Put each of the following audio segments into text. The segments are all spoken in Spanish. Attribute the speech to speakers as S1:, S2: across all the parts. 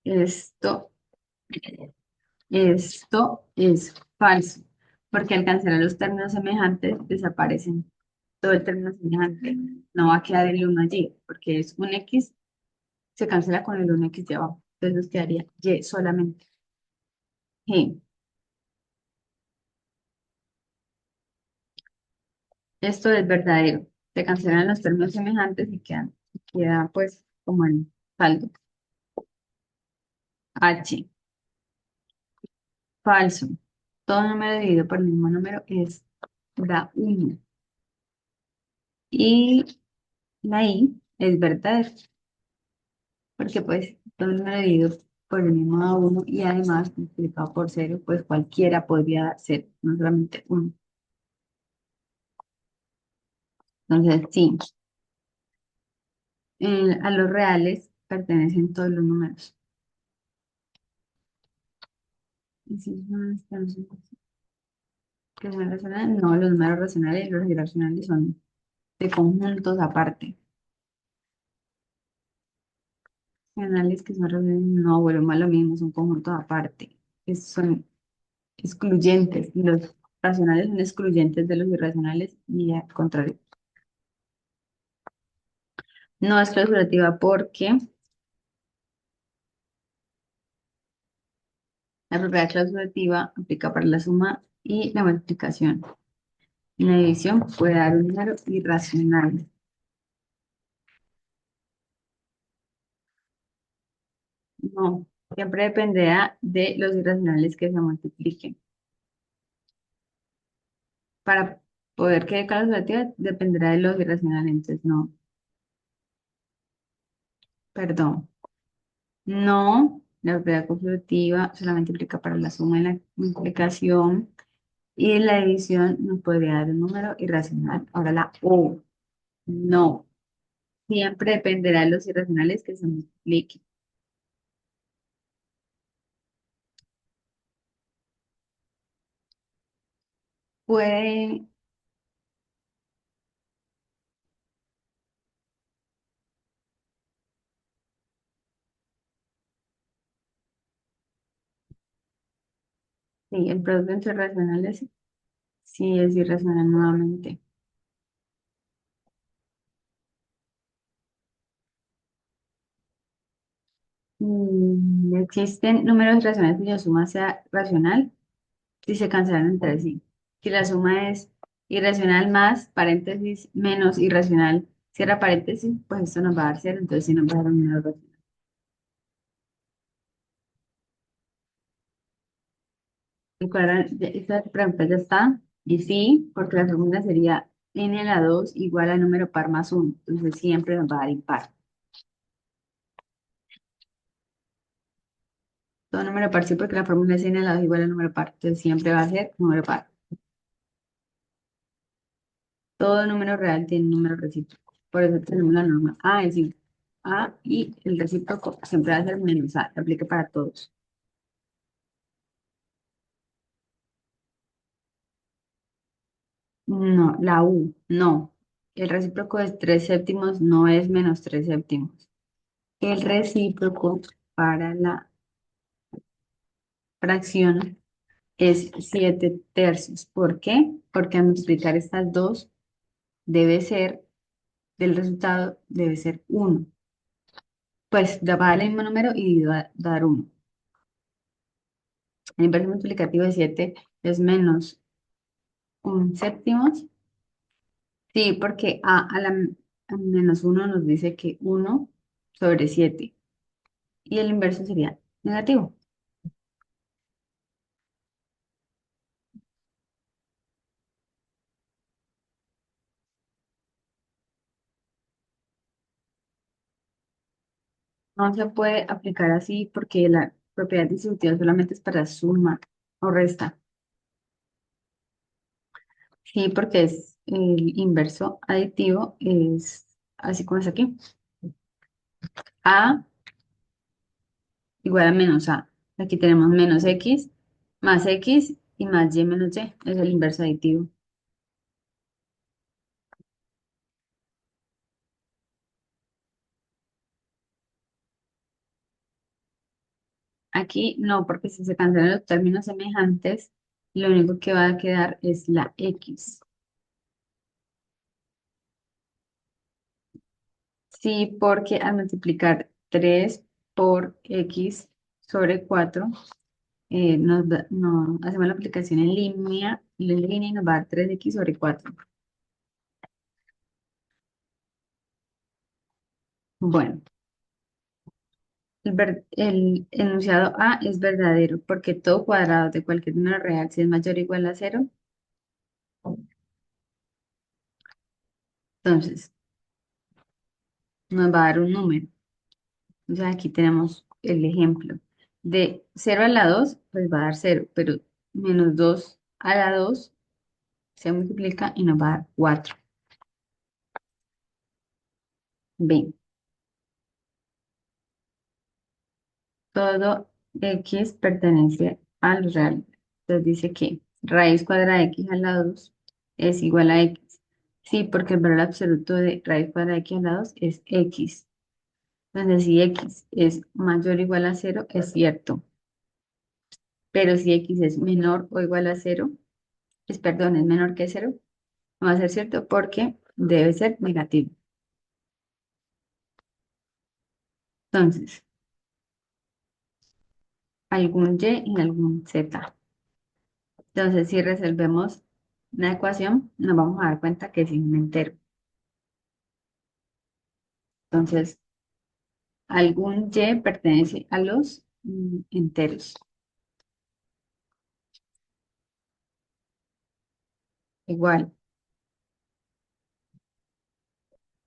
S1: Esto, esto es falso, porque al cancelar los términos semejantes desaparecen todo el término semejante. No va a quedar el uno allí, porque es un X, se cancela con el 1X de abajo. Entonces nos quedaría Y solamente. G. Esto es verdadero. Se cancelan los términos semejantes y queda pues como el saldo. H. Falso. Todo número dividido por el mismo número da 1. Y la I es verdadera, porque pues todo número dividido por el mismo da 1 y además multiplicado por cero, pues cualquiera podría ser, no solamente uno. Entonces, sí, a los reales pertenecen todos los números. Y si son que son racionales, no, los números racionales y los irracionales son de conjuntos aparte. Racionales que son racionales, no, bueno, más lo mismo, son conjuntos aparte. Son excluyentes. Los racionales son excluyentes de los irracionales y al contrario. No es clausurativa porque la propiedad clausurativa aplica para la suma y la multiplicación. La división puede dar un número irracional. No, siempre dependerá de los irracionales que se multipliquen. Para poder que clausurativa dependerá de los irracionales. Entonces, no, perdón. No, la propiedad constitutiva solamente aplica para la suma y la multiplicación y la división nos podría dar un número irracional. Ahora la O, no, siempre dependerá de los irracionales que se multipliquen. Puede, sí, el producto entre irracionales sí es irracional nuevamente. Existen números irracionales cuya suma sea racional si se cancelan entre sí. Si la suma es irracional más, paréntesis, menos irracional, cierra paréntesis, pues esto nos va a dar cero, entonces sí nos va a dar un número racional. ¿Y esta pregunta ya está? Y sí, porque la fórmula sería n a la 2 igual al número par más uno. Entonces siempre nos va a dar impar. Todo número par sí, porque la fórmula es n a la 2 igual al número par. Entonces siempre va a ser número par. Todo número real tiene un número recíproco. Por eso tenemos la norma A, es decir, A y el recíproco siempre va a ser menos A. Se aplica para todos. No, la U, no. El recíproco de 3 séptimos no es menos 3 séptimos. El recíproco para la fracción es 7 tercios. ¿Por qué? Porque al multiplicar estas dos debe ser, del resultado debe ser uno. Pues va a dar el mismo número y va a dar uno. El inverso multiplicativo de 7 es menos un séptimo. Sí, porque a menos uno nos dice que uno sobre 7 y el inverso sería negativo. No se puede aplicar así porque la propiedad distributiva solamente es para suma o resta. Sí, porque es el inverso aditivo, es así como es aquí. A igual a menos A. Aquí tenemos menos X más X y más Y menos Y. Es el inverso aditivo. Aquí no, porque si se cancelan los términos semejantes, lo único que va a quedar es la X. Sí, porque al multiplicar 3 por X sobre 4 no, hacemos la aplicación en línea y nos va a dar 3X sobre 4. Bueno, el enunciado A es verdadero porque todo cuadrado de cualquier número real, si es mayor o igual a cero, entonces nos va a dar un número. Entonces aquí tenemos el ejemplo. De 0 a la 2 pues va a dar 0, pero -2 a la 2 se multiplica y nos va a dar 4. Bien, todo X pertenece a los reales. Entonces dice que raíz cuadrada de X a la 2 es igual a X. Sí, porque el valor absoluto de raíz cuadrada de X a la 2 es X. Entonces, si X es mayor o igual a 0, es cierto. Pero si X es menor o igual a 0, perdón, es menor que 0, no va a ser cierto porque debe ser negativo. Entonces, algún Y y algún Z. Entonces, si resolvemos una ecuación, nos vamos a dar cuenta que es un entero. Entonces, algún Y pertenece a los enteros. Igual,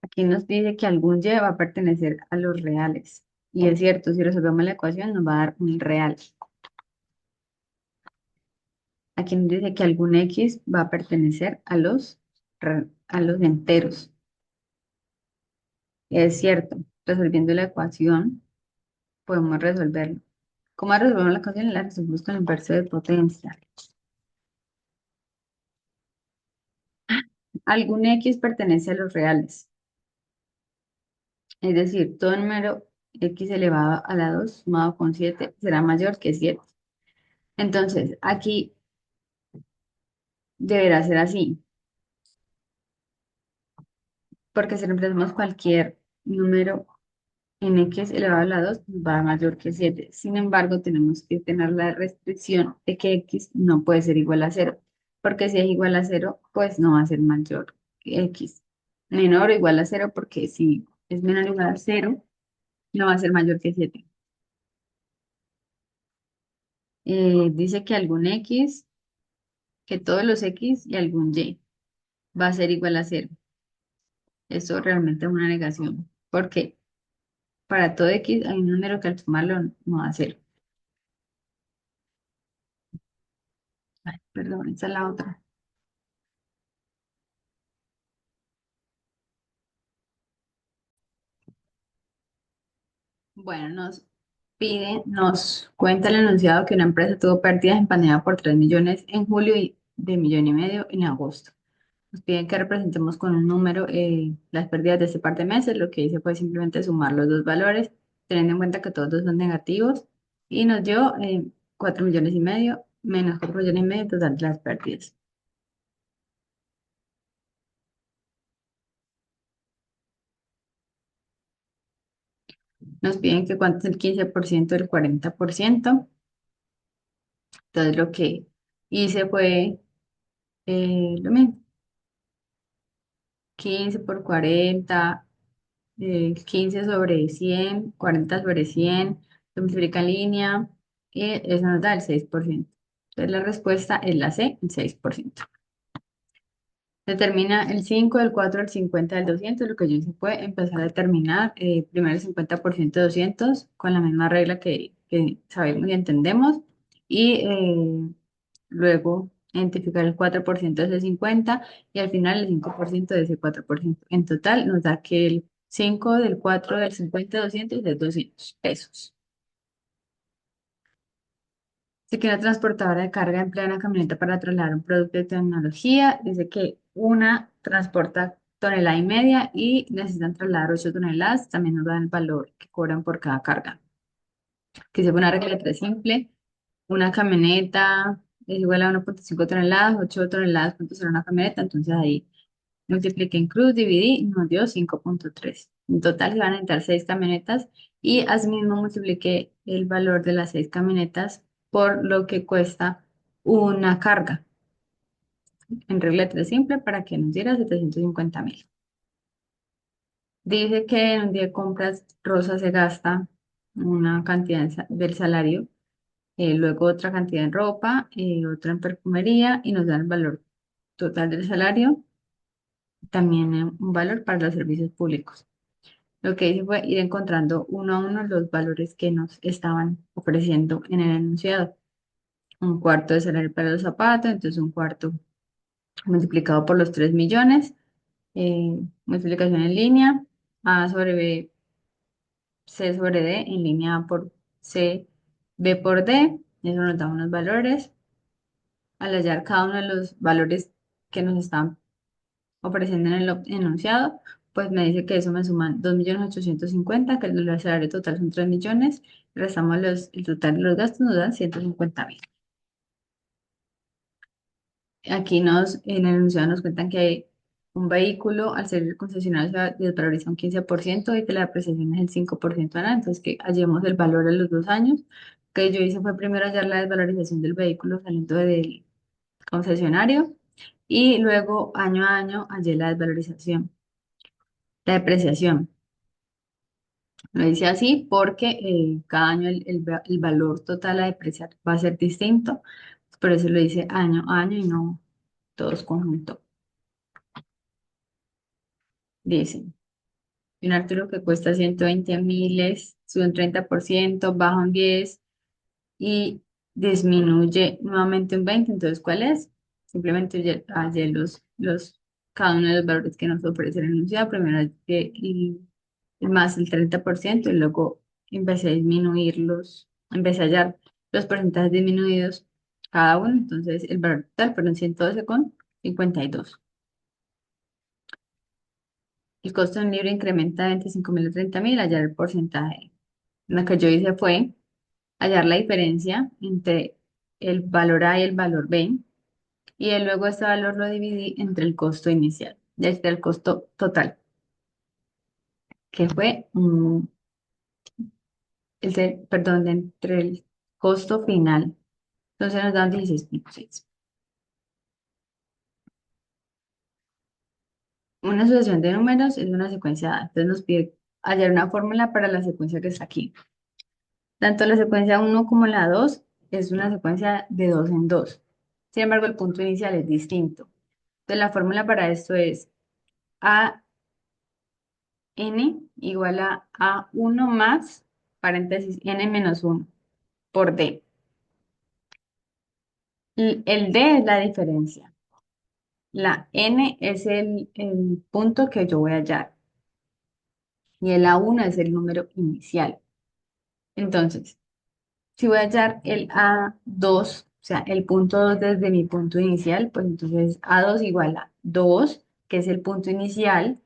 S1: aquí nos dice que algún Y va a pertenecer a los reales. Y es cierto, si resolvemos la ecuación, nos va a dar un real. Aquí nos dice que algún X va a pertenecer a los enteros. Es cierto, resolviendo la ecuación podemos resolverlo. ¿Cómo resolvemos la ecuación? La resolvemos con el inverso de potencia. Algún X pertenece a los reales. Es decir, todo número X elevado a la 2 sumado con 7 será mayor que 7. Entonces, aquí deberá ser así, porque si reemplazamos cualquier número en X elevado a la 2 va a mayor que 7. Sin embargo, tenemos que tener la restricción de que X no puede ser igual a 0, porque si es igual a 0, pues no va a ser mayor que X. Menor o igual a 0, porque si es menor o igual a 0, no va a ser mayor que 7. Dice que algún X, que todos los X y algún Y va a ser igual a 0. Eso realmente es una negación, porque para todo X hay un número que al sumarlo no va a ser. Ay, perdón, esa es la otra. Bueno, nos cuenta el enunciado que una empresa tuvo pérdidas en pandemia por 3 millones en julio y de 1,5 millones en agosto. Nos piden que representemos con un número las pérdidas de este par de meses. Lo que hice fue simplemente sumar los dos valores, teniendo en cuenta que todos dos son negativos, y nos dio 4,5 millones menos 4,5 millones total de las pérdidas. Nos piden que cuánto es el 15% del 40%. Entonces lo que hice fue lo mismo, 15 por 40, 15 sobre 100, 40 sobre 100, se multiplica en línea y eso nos da el 6%. Entonces la respuesta es la C, el 6%. Determina el 5, el 4, el 50, el 200. Lo que yo hice fue empezar a determinar primero el 50% de 200 con la misma regla que sabemos y entendemos. Y luego identificar el 4% de ese 50 y al final el 5% de ese 4%. En total nos da que el 5 del 4 del 50 200 es 200 pesos. Dice que una transportadora de carga emplea una camioneta para trasladar un producto de tecnología. Dice que una transporta 1,5 toneladas y necesitan trasladar 8 toneladas. También nos dan el valor que cobran por cada carga. que se pone una regla de tres simple. Una camioneta es igual a 1,5 toneladas, 8 toneladas, ¿cuánto será una camioneta? Entonces ahí multipliqué en cruz, dividí y nos dio 5,3. En total se van a necesitar 6 camionetas y asimismo multipliqué el valor de las 6 camionetas por lo que cuesta una carga en regla de tres simple para que nos diera 750.000. Dice que en un día de compras Rosa se gasta una cantidad del salario, luego otra cantidad en ropa, otra en perfumería y nos da el valor total del salario, también un valor para los servicios públicos. Lo que hice fue ir encontrando uno a uno los valores que nos estaban ofreciendo en el enunciado. Un cuarto de salario para los zapatos, entonces un cuarto multiplicado por los 3 millones, multiplicación en línea, A sobre B, C sobre D, en línea A por C, B por D, eso nos da unos valores. Al hallar cada uno de los valores que nos están ofreciendo en el enunciado, pues me dice que eso me suman 2.850.000, que el salario total son 3 millones, restamos el total de los gastos, nos dan 150.000. Aquí en el enunciado nos cuentan que hay un vehículo, al ser el concesionario, se desvaloriza un 15% y que la depreciación es el 5% anual, entonces que hallemos el valor a los 2 años. Lo que yo hice fue primero hallar la desvalorización del vehículo saliendo del concesionario y luego año a año hallé la desvalorización, la depreciación. Lo hice así porque cada año el valor total a depreciar va a ser distinto, por eso lo hice año a año y no todos conjuntos. Dice. Un artículo que cuesta 120.000, sube un 30%, baja un 10% y disminuye nuevamente un 20%. Entonces, ¿cuál es? Simplemente hallé cada uno de los valores que nos ofrece el enunciado. Primero el más el 30% y luego empecé a disminuirlos, empecé a hallar los porcentajes disminuidos cada uno. Entonces, el valor total fueron 112,52. El costo de un libro incrementa de 25.000 a 30.000, hallar el porcentaje. Lo que yo hice fue hallar la diferencia entre el valor A y el valor B, y luego este valor lo dividí entre el costo inicial, desde el costo total, que fue, perdón, entre el costo final. Entonces nos dan 16,6. Una sucesión de números es una secuencia dada. Entonces nos pide hallar una fórmula para la secuencia que está aquí. Tanto la secuencia uno como la 2 es una secuencia de 2 en 2. Sin embargo, el punto inicial es distinto. Entonces, la fórmula para esto es a n igual a 1 más, paréntesis, n menos 1 por d. El d es la diferencia. La n es el punto que yo voy a hallar. Y el a1 es el número inicial. Entonces, si voy a hallar el A2, o sea, el punto 2 desde mi punto inicial, pues entonces A2 igual a 2, que es el punto inicial,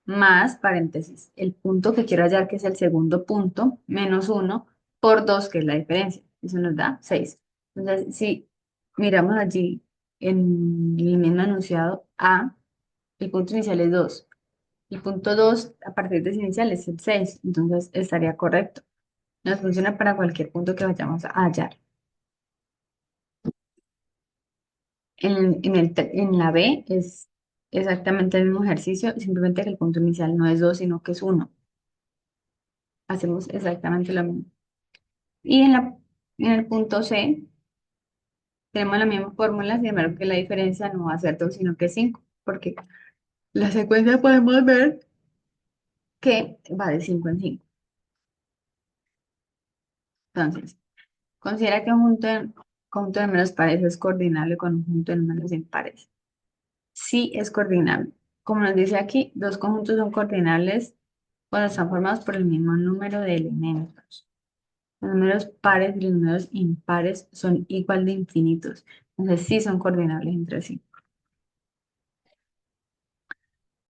S1: más, paréntesis, el punto que quiero hallar, que es el segundo punto, menos 1, por 2, que es la diferencia. Eso nos da 6. Entonces, si miramos allí en el mismo enunciado, A, el punto inicial es 2. El punto 2, a partir de ese inicial, es el 6. Entonces, estaría correcto. Nos funciona para cualquier punto que vayamos a hallar. En la B es exactamente el mismo ejercicio, simplemente que el punto inicial no es 2 sino que es 1. Hacemos exactamente lo mismo. Y en el punto C tenemos la misma fórmula, sin embargo que la diferencia no va a ser 2 sino que es 5, porque la secuencia podemos ver que va de 5 en 5. Entonces, considera que un conjunto de números pares es coordinable con un conjunto de números impares. Sí es coordinable. Como nos dice aquí, dos conjuntos son coordinables cuando están formados por el mismo número de elementos. Los números pares y los números impares son igual de infinitos. Entonces sí son coordinables entre sí.